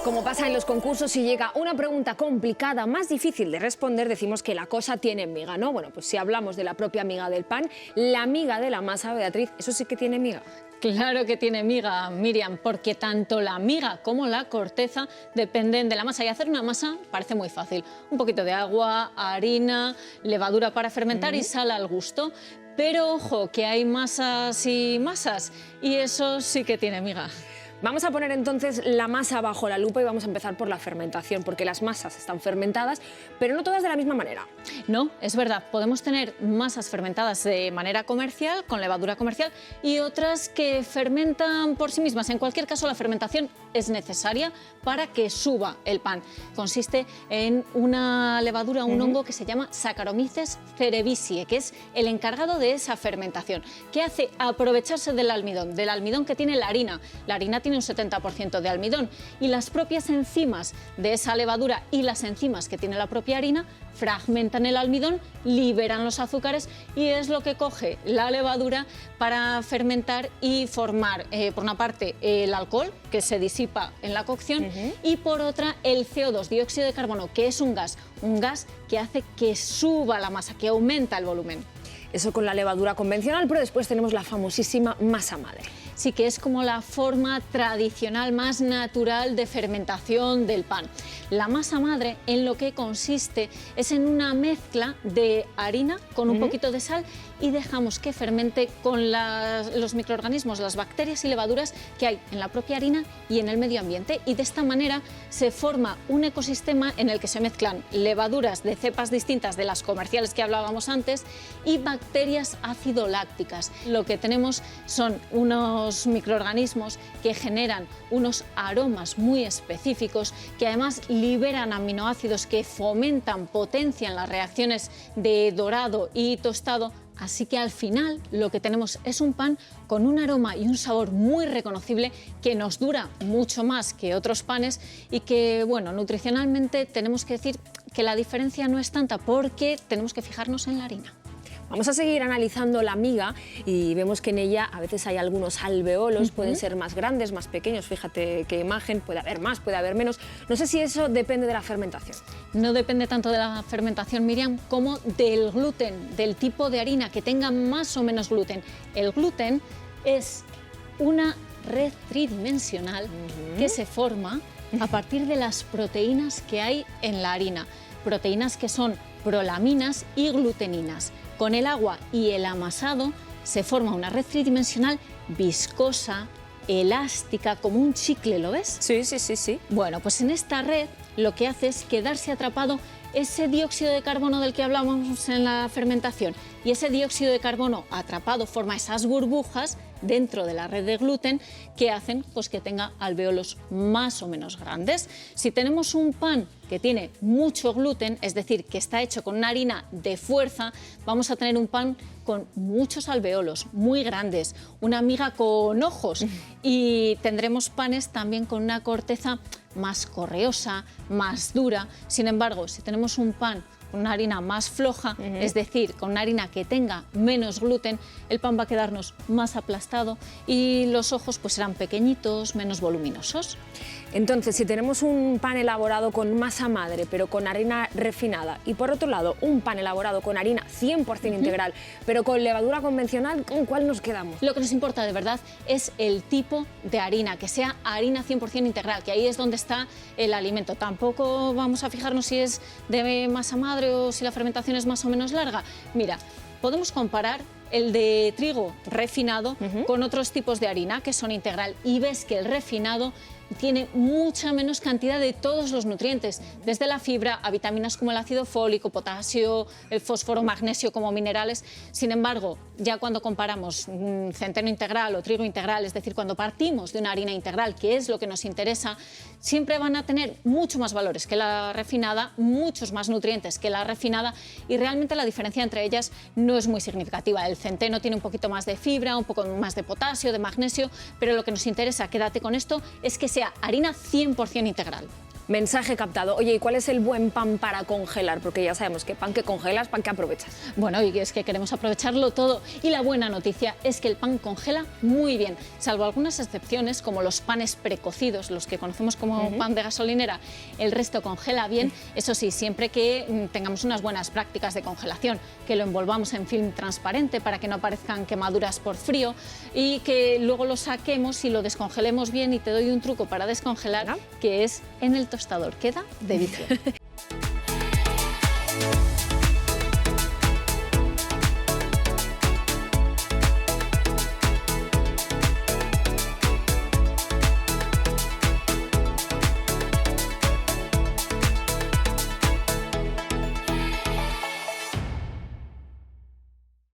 Como pasa en los concursos, si llega una pregunta complicada, más difícil de responder, decimos que la cosa tiene miga, ¿no? Bueno, pues si hablamos de la propia miga del pan, la miga de la masa, Beatriz, ¿eso sí que tiene miga? Claro que tiene miga, Miriam, porque tanto la miga como la corteza dependen de la masa. Y hacer una masa parece muy fácil. Un poquito de agua, harina, levadura para fermentar y sal al gusto. Pero ojo, que hay masas y masas, y eso sí que tiene miga. Vamos a poner entonces la masa bajo la lupa y vamos a empezar por la fermentación, porque las masas están fermentadas, pero no todas de la misma manera. No, es verdad, podemos tener masas fermentadas de manera comercial, con levadura comercial, y otras que fermentan por sí mismas. En cualquier caso, la fermentación es necesaria para que suba el pan. Consiste en una levadura, un hongo que se llama Saccharomyces cerevisiae, que es el encargado de esa fermentación, que hace aprovecharse del almidón que tiene la harina. La harina tiene un 70% de almidón y las propias enzimas de esa levadura y las enzimas que tiene la propia harina fragmentan el almidón, liberan los azúcares y es lo que coge la levadura para fermentar y formar, por una parte, el alcohol que se disipa en la cocción y por otra el CO2, dióxido de carbono, que es un gas que hace que suba la masa, que aumenta el volumen. Eso con la levadura convencional, pero después tenemos la famosísima masa madre. Sí, que es como la forma tradicional más natural de fermentación del pan. La masa madre en lo que consiste es en una mezcla de harina con un poquito de sal y dejamos que fermente con los microorganismos, las bacterias y levaduras que hay en la propia harina y en el medio ambiente. Y de esta manera se forma un ecosistema en el que se mezclan levaduras de cepas distintas de las comerciales que hablábamos antes y bacterias ácido-lácticas. Lo que tenemos son unos microorganismos que generan unos aromas muy específicos que además liberan aminoácidos que fomentan, potencian las reacciones de dorado y tostado. Así que al final lo que tenemos es un pan con un aroma y un sabor muy reconocible que nos dura mucho más que otros panes y que, bueno, nutricionalmente tenemos que decir que la diferencia no es tanta porque tenemos que fijarnos en la harina. Vamos a seguir analizando la miga y vemos que en ella a veces hay algunos alveolos, pueden ser más grandes, más pequeños, fíjate qué imagen, puede haber más, puede haber menos. No sé si eso depende de la fermentación. No depende tanto de la fermentación, Miriam, como del gluten, del tipo de harina, que tenga más o menos gluten. El gluten es una red tridimensional que se forma a partir de las proteínas que hay en la harina, proteínas que son prolaminas y gluteninas. Con el agua y el amasado se forma una red tridimensional viscosa, elástica, como un chicle, ¿lo ves? Sí. Bueno, pues en esta red lo que hace es quedarse atrapado ese dióxido de carbono del que hablábamos en la fermentación. Y ese dióxido de carbono atrapado forma esas burbujas dentro de la red de gluten que hacen pues, que tenga alvéolos más o menos grandes. Si tenemos un pan que tiene mucho gluten, es decir, que está hecho con una harina de fuerza, vamos a tener un pan con muchos alvéolos, muy grandes, una miga con ojos y tendremos panes también con una corteza más correosa, más dura. Sin embargo, si tenemos un pan con una harina más floja, es decir, con una harina que tenga menos gluten, el pan va a quedarnos más aplastado y los ojos pues serán pequeñitos, menos voluminosos. Entonces, si tenemos un pan elaborado con masa madre, pero con harina refinada, y por otro lado, un pan elaborado con harina 100% integral, pero con levadura convencional, ¿con cuál nos quedamos? Lo que nos importa de verdad es el tipo de harina, que sea harina 100% integral, que ahí es donde está el alimento. Tampoco vamos a fijarnos si es de masa madre o si la fermentación es más o menos larga. Mira, podemos comparar el de trigo refinado con otros tipos de harina que son integral y ves que el refinado tiene mucha menos cantidad de todos los nutrientes, desde la fibra a vitaminas como el ácido fólico, potasio, el fósforo, magnesio como minerales. Sin embargo, ya cuando comparamos centeno integral o trigo integral, es decir, cuando partimos de una harina integral, que es lo que nos interesa, siempre van a tener mucho más valores que la refinada, muchos más nutrientes que la refinada y realmente la diferencia entre ellas no es muy significativa. El centeno tiene un poquito más de fibra, un poco más de potasio, de magnesio, pero lo que nos interesa, quédate con esto, es que sea harina 100% integral. Mensaje captado. Oye, ¿y cuál es el buen pan para congelar? Porque ya sabemos que pan que congelas, pan que aprovechas. Bueno, y es que queremos aprovecharlo todo. Y la buena noticia es que el pan congela muy bien, salvo algunas excepciones como los panes precocidos, los que conocemos como pan de gasolinera. El resto congela bien, eso sí, siempre que tengamos unas buenas prácticas de congelación, que lo envolvamos en film transparente para que no aparezcan quemaduras por frío y que luego lo saquemos y lo descongelemos bien. Y te doy un truco para descongelar, que es en el tostador. Queda de vicio.